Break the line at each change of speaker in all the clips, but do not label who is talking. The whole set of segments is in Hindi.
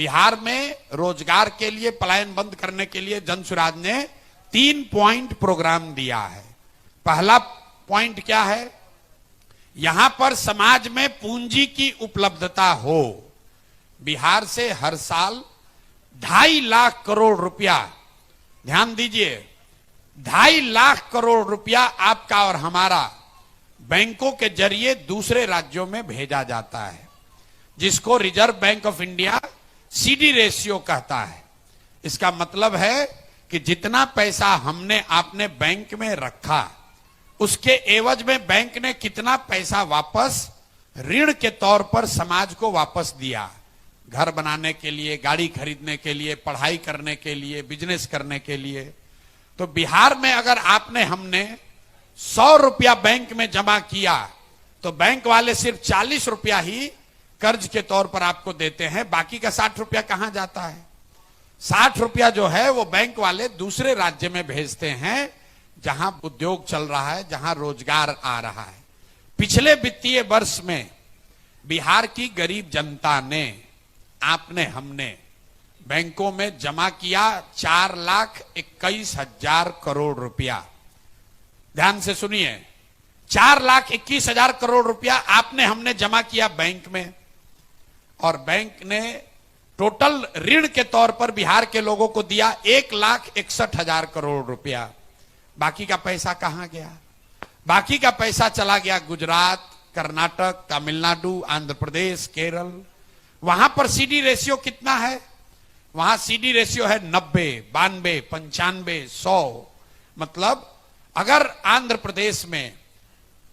बिहार में रोजगार के लिए, पलायन बंद करने के लिए जनसुराज ने 3 पॉइंट प्रोग्राम दिया है। पहला पॉइंट क्या है? यहां पर समाज में पूंजी की उपलब्धता हो। बिहार से हर साल 2.5 लाख करोड़ रुपया, ध्यान दीजिए, 2.5 लाख करोड़ रुपया आपका और हमारा बैंकों के जरिए दूसरे राज्यों में भेजा जाता है, जिसको reserve bank of India CD ratio कहता है। इसका मतलब है कि जितना पैसा हमने आपने बैंक में रखा, उसके एवज में बैंक ने कितना पैसा वापस ऋण के तौर पर समाज को वापस दिया। घर बनाने के लिए, गाड़ी खरीदने के लिए, पढ़ाई करने के लिए, बिजनेस करने के लिए। तो बिहार में अगर आपने हमने 100 रुपया बैंक में जमा किया तो बैंक वाले सिर्फ 40 रुपया ही कर्ज के तौर पर आपको देते हैं। बाकी का 60 रुपया कहां जाता है? 60 रुपया जो है वो बैंक वाले दूसरे राज्य में भेजते हैं, जहां उद्योग चल रहा है, जहां रोजगार आ रहा है। पिछले वित्तीय वर्ष में बिहार की गरीब जनता ने, आपने हमने बैंकों में जमा किया 4,21,000 करोड़ रुपया। ध्यान से सुनिए, 4,21,000 करोड़ रुपया आपने हमने जमा किया बैंक में, और बैंक ने टोटल ऋण के तौर पर बिहार के लोगों को दिया 1,61,000 करोड़ रुपया। बाकी का पैसा कहां गया? बाकी का पैसा चला गया गुजरात, कर्नाटक, तमिलनाडु, आंध्र प्रदेश, केरल। वहां पर सीडी रेशियो कितना है? वहां सीडी रेशियो है 90, 92, 95, 100। मतलब अगर आंध्र प्रदेश में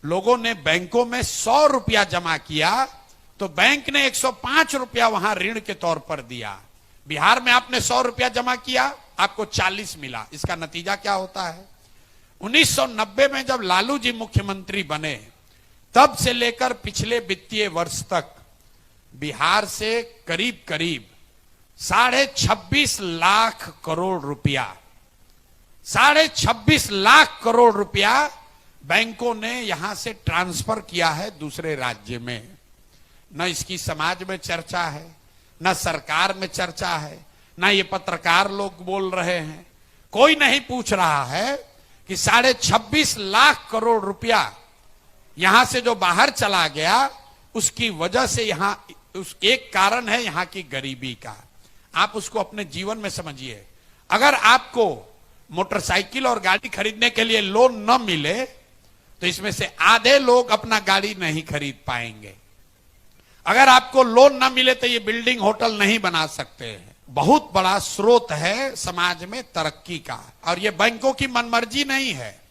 लोगों ने बैंकों में 100 रुपया जमा किया तो बैंक ने 105 रुपया वहां ऋण के तौर पर दिया। बिहार में आपने 100 रुपया जमा किया, आपको 40 मिला। इसका नतीजा क्या होता है? 1990 में जब लालू जी मुख्यमंत्री बने, तब से लेकर पिछले वित्तीय वर्ष तक बिहार से करीब करीब 26.5 लाख करोड़ रुपया, 26.5 लाख करोड़ रुपया बैंकों ने यहां से ट्रांसफर किया है दूसरे राज्य में। न इसकी समाज में चर्चा है, न सरकार में चर्चा है, न ये पत्रकार लोग बोल रहे हैं। कोई नहीं पूछ रहा है कि 26.5 लाख करोड़ रुपया यहां से जो बाहर चला गया, उसकी वजह से यहां उस एक कारण है यहां की गरीबी का। आप उसको अपने जीवन में समझिए। अगर आपको मोटरसाइकिल और गाड़ी खरीदने के लिए लोन न मिले तो इसमें से आधे लोग अपना गाड़ी नहीं खरीद पाएंगे। अगर आपको लोन न मिले तो ये बिल्डिंग, होटल नहीं बना सकते हैं। बहुत बड़ा स्रोत है समाज में तरक्की का, और ये बैंकों की मनमर्जी नहीं है,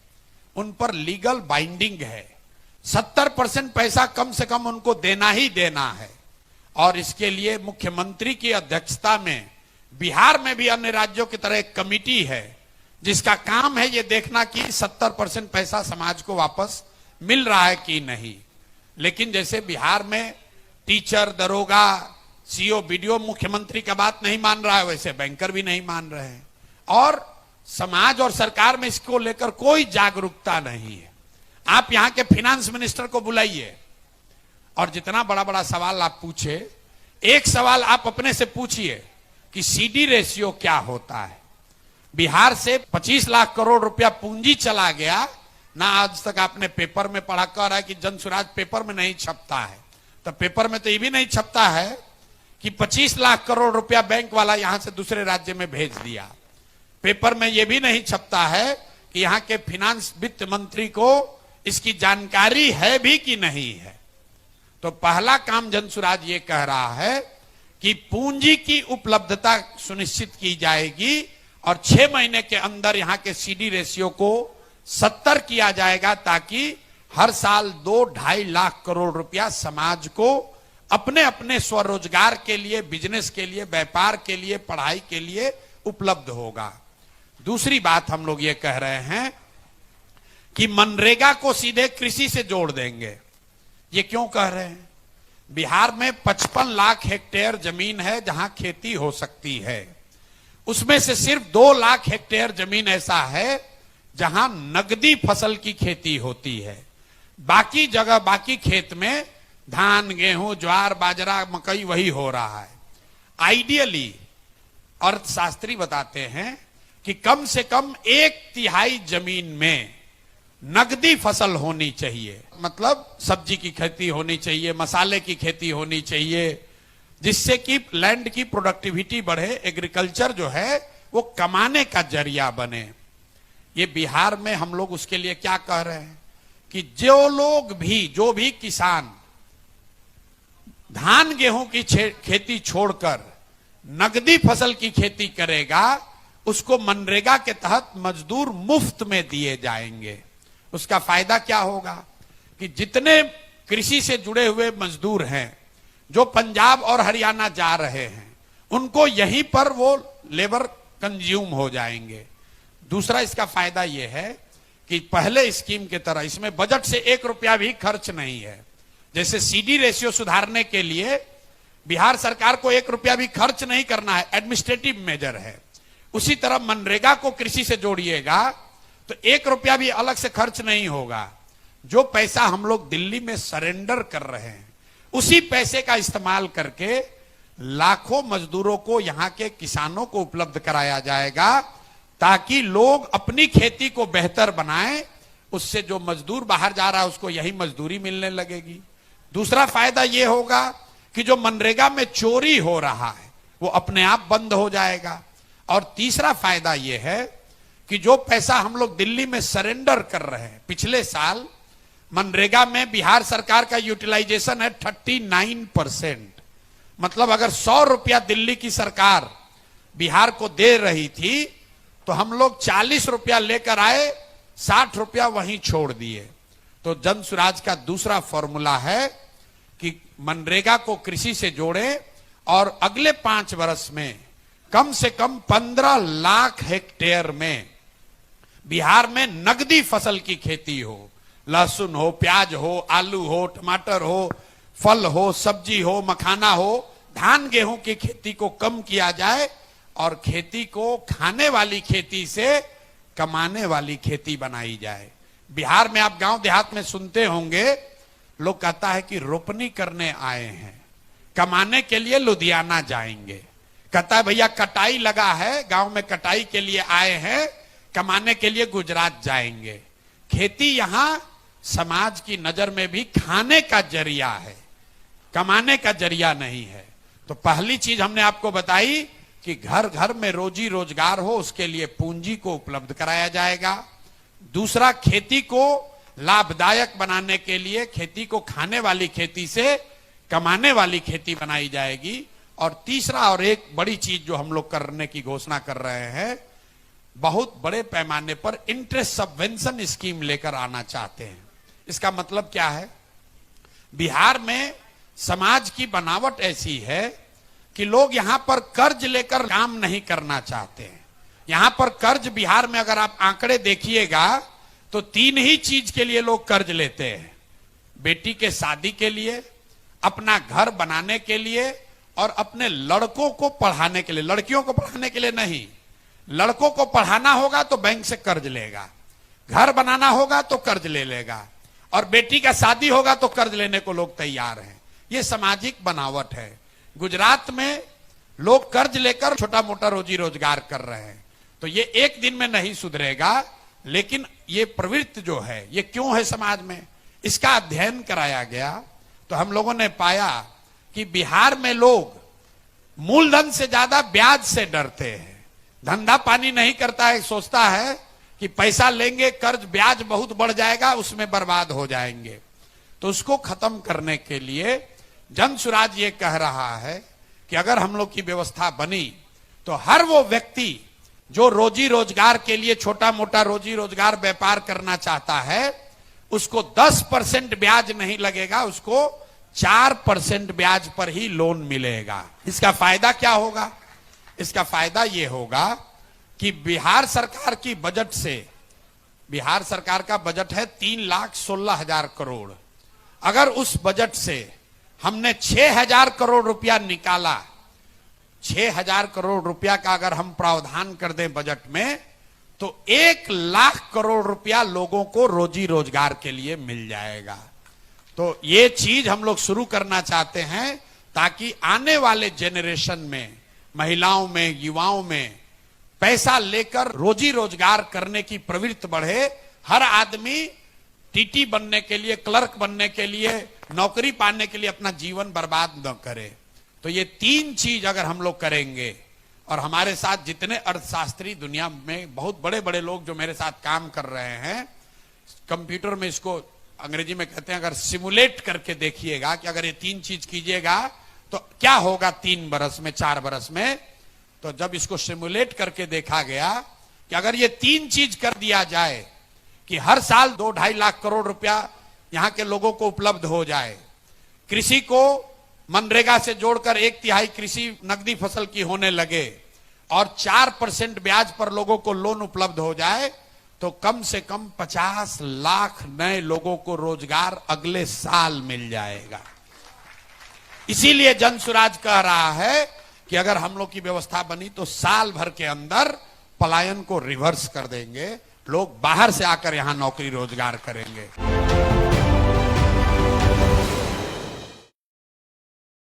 उन पर लीगल बाइंडिंग है। 70% पैसा कम से कम उनको देना ही देना है, और इसके लिए मुख्यमंत्री की अध्यक्षता में बिहार में भी अन्य राज्यों की तरह एक कमिटी है, जिसका काम है ये देखना कि 70% पैसा समाज को वापस मिल रहा है कि नहीं। लेकिन जैसे बिहार में टीचर, दरोगा, सीओ, बीडीओ मुख्यमंत्री का बात नहीं मान रहा है, वैसे बैंकर भी नहीं मान रहे हैं, और समाज और सरकार में इसको लेकर कोई जागरूकता नहीं है। आप यहां के फिनेंस मिनिस्टर को बुलाइए और जितना बड़ा बड़ा सवाल आप पूछे, एक सवाल आप अपने से पूछिए कि सीडी रेशियो क्या होता है। बिहार से 25 लाख करोड़ रुपया पूंजी चला गया ना। आज तक आपने पेपर में पढ़ा, कह रहा है कि जनसुराज पेपर में नहीं छपता है, तो पेपर में तो ये भी नहीं छपता है कि 25 लाख करोड़ रुपया बैंक वाला यहां से दूसरे राज्य में भेज दिया। पेपर में यह भी नहीं छपता है कि यहां के फिनांस वित्त मंत्री को इसकी जानकारी है भी कि नहीं है। तो पहला काम जनसुराज ये कह रहा है कि पूंजी की उपलब्धता सुनिश्चित की जाएगी, और 6 महीने के अंदर यहां के सीडी रेशियो को 70 किया जाएगा, ताकि हर साल 2-2.5 लाख करोड़ रुपया समाज को अपने अपने स्वरोजगार के लिए, बिजनेस के लिए, व्यापार के लिए, पढ़ाई के लिए उपलब्ध होगा। दूसरी बात हम लोग ये कह रहे हैं कि मनरेगा को सीधे कृषि से जोड़ देंगे। ये क्यों कह रहे हैं? बिहार में 55 लाख हेक्टेयर जमीन है जहां खेती हो सकती है। उसमें से सिर्फ 2 लाख हेक्टेयर जमीन ऐसा है जहां नगदी फसल की खेती होती है। बाकी जगह, बाकी खेत में धान, गेहूं, ज्वार, बाजरा, मकई वही हो रहा है। आइडियली अर्थशास्त्री बताते हैं कि कम से कम 1/3 जमीन में नगदी फसल होनी चाहिए। मतलब सब्जी की खेती होनी चाहिए, मसाले की खेती होनी चाहिए, जिससे कि लैंड की प्रोडक्टिविटी बढ़े, एग्रीकल्चर जो है वो कमाने का जरिया बने। ये बिहार में हम लोग उसके लिए क्या कह रहे हैं कि जो भी किसान धान गेहूं की खेती छोड़कर नगदी फसल की खेती करेगा, उसको मनरेगा के तहत मजदूर मुफ्त में दिए जाएंगे। उसका फायदा क्या होगा कि जितने कृषि से जुड़े हुए मजदूर हैं जो पंजाब और हरियाणा जा रहे हैं, उनको यहीं पर वो लेबर कंज्यूम हो जाएंगे। दूसरा इसका फायदा यह है कि पहले स्कीम की तरह इसमें बजट से 1 रुपया भी खर्च नहीं है। जैसे सीडी रेशियो सुधारने के लिए बिहार सरकार को 1 रुपया भी खर्च नहीं करना है, एडमिनिस्ट्रेटिव मेजर है। उसी तरह मनरेगा को कृषि से जोड़िएगा तो 1 रुपया भी अलग से खर्च नहीं होगा। जो पैसा हम लोग दिल्ली में सरेंडर कर रहे हैं, उसी पैसे का इस्तेमाल करके लाखों मजदूरों को, यहां के किसानों को उपलब्ध कराया जाएगा, ताकि लोग अपनी खेती को बेहतर बनाएं। उससे जो मजदूर बाहर जा रहा है उसको यही मजदूरी मिलने लगेगी। दूसरा फायदा यह होगा कि जो मनरेगा में चोरी हो रहा है वो अपने आप बंद हो जाएगा। और तीसरा फायदा यह है कि जो पैसा हम लोग दिल्ली में सरेंडर कर रहे हैं, पिछले साल मनरेगा में बिहार सरकार का यूटिलाइजेशन है 39%। मतलब अगर 100 रुपया दिल्ली की सरकार बिहार को दे रही थी तो हम लोग 40 रुपया लेकर आए, 60 रुपया वहीं छोड़ दिए। तो जन स्वराज का दूसरा फॉर्मूला है कि मनरेगा को कृषि से जोड़े और अगले 5 वर्ष में कम से कम 15 लाख हेक्टेयर में बिहार में नगदी फसल की खेती हो। लहसुन हो, प्याज हो, आलू हो, टमाटर हो, फल हो, सब्जी हो, मखाना हो, धान गेहूं की खेती को कम किया जाए और खेती को खाने वाली खेती से कमाने वाली खेती बनाई जाए। बिहार में आप गांव देहात में सुनते होंगे, लोग कहता है कि रोपनी करने आए हैं, कमाने के लिए लुधियाना जाएंगे। कहता है भैया कटाई लगा है, गांव में कटाई के लिए आए हैं, कमाने के लिए गुजरात जाएंगे। खेती यहां समाज की नजर में भी खाने का जरिया है, कमाने का जरिया नहीं है। तो पहली चीज हमने आपको बताई कि घर घर में रोजी रोजगार हो, उसके लिए पूंजी को उपलब्ध कराया जाएगा। दूसरा, खेती को लाभदायक बनाने के लिए खेती को खाने वाली खेती से कमाने वाली खेती बनाई जाएगी। और तीसरा और एक बड़ी चीज जो हम लोग करने की घोषणा कर रहे हैं, बहुत बड़े पैमाने पर इंटरेस्ट सबवेंशन स्कीम लेकर आना चाहते हैं। इसका मतलब क्या है? बिहार में समाज की बनावट ऐसी है कि लोग यहां पर कर्ज लेकर काम नहीं करना चाहते हैं। यहां पर कर्ज बिहार में अगर आप आंकड़े देखिएगा तो 3 ही चीज के लिए लोग कर्ज लेते हैं। बेटी के शादी के लिए, अपना घर बनाने के लिए और अपने लड़कों को पढ़ाने के लिए। लड़कियों को पढ़ाने के लिए नहीं, लड़कों को पढ़ाना होगा तो बैंक से कर्ज लेगा, घर बनाना होगा तो कर्ज ले लेगा, और बेटी का शादी होगा तो कर्ज लेने को लोग तैयार हैं। ये सामाजिक बनावट है। गुजरात में लोग कर्ज लेकर छोटा मोटा रोजी रोजगार कर रहे हैं। तो ये एक दिन में नहीं सुधरेगा, लेकिन ये प्रवृत्ति जो है ये क्यों है समाज में, इसका अध्ययन कराया गया तो हम लोगों ने पाया कि बिहार में लोग मूलधन से ज्यादा ब्याज से डरते हैं। धंधा पानी नहीं करता है, सोचता है कि पैसा लेंगे कर्ज, ब्याज बहुत बढ़ जाएगा, उसमें बर्बाद हो जाएंगे। तो उसको खत्म करने के लिए जन स्वराज ये कह रहा है कि अगर हम लोग की व्यवस्था बनी तो हर वो व्यक्ति जो रोजी रोजगार के लिए छोटा मोटा रोजी रोजगार व्यापार करना चाहता है, उसको 10% ब्याज नहीं लगेगा, उसको 4% ब्याज पर ही लोन मिलेगा। इसका फायदा क्या होगा? इसका फायदा यह होगा कि बिहार सरकार की बजट से, बिहार सरकार का बजट है 3,16,000 करोड़। अगर उस बजट से हमने 6,000 करोड़ रुपया निकाला, 6,000 करोड़ रुपया का अगर हम प्रावधान कर दें बजट में, तो 1,00,000 करोड़ रुपया लोगों को रोजी रोजगार के लिए मिल जाएगा। तो ये चीज हम लोग शुरू करना चाहते हैं ताकि आने वाले जेनरेशन में, महिलाओं में, युवाओं में पैसा लेकर रोजी रोजगार करने की प्रवृत्ति बढ़े। हर आदमी टीटी बनने के लिए, क्लर्क बनने के लिए, नौकरी पाने के लिए अपना जीवन बर्बाद न करे। तो ये 3 चीज अगर हम लोग करेंगे, और हमारे साथ जितने अर्थशास्त्री दुनिया में बहुत बड़े बड़े लोग जो मेरे साथ काम कर रहे हैं, कंप्यूटर में इसको अंग्रेजी में कहते हैं, अगर सिमुलेट करके देखिएगा कि अगर ये 3 चीज कीजिएगा तो क्या होगा 3 बरस में, 4 बरस में। तो जब इसको सिमुलेट करके देखा गया कि अगर ये 3 चीज कर दिया जाए कि हर साल 2-2.5 लाख करोड़ रुपया यहां के लोगों को उपलब्ध हो जाए, कृषि को मनरेगा से जोड़कर 1/3 कृषि नकदी फसल की होने लगे, और 4% ब्याज पर लोगों को लोन उपलब्ध हो जाए, तो कम से कम 50 लाख नए लोगों को रोजगार अगले साल मिल जाएगा। इसीलिए जन सुराज कह रहा है कि अगर हम लोग की व्यवस्था बनी तो साल भर के अंदर पलायन को रिवर्स कर देंगे, लोग बाहर से आकर यहां नौकरी रोजगार करेंगे।